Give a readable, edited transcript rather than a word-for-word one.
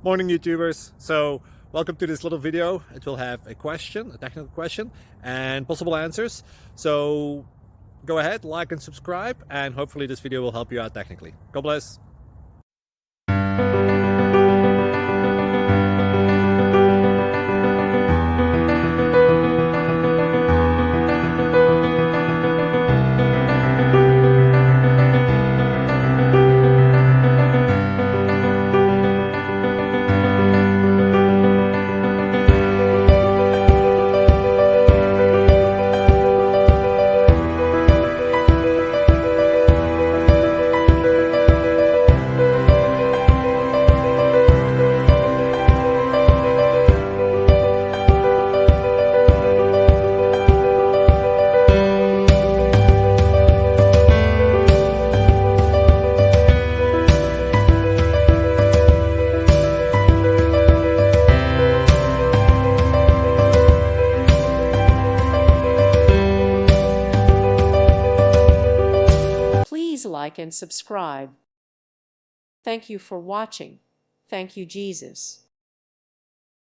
Morning YouTubers. So welcome to this little video. It will have a question, a technical question, and possible answers. So go ahead, like and subscribe, and hopefully this video will help you out technically. God bless. Please like and subscribe. Thank you for watching. Thank you, Jesus.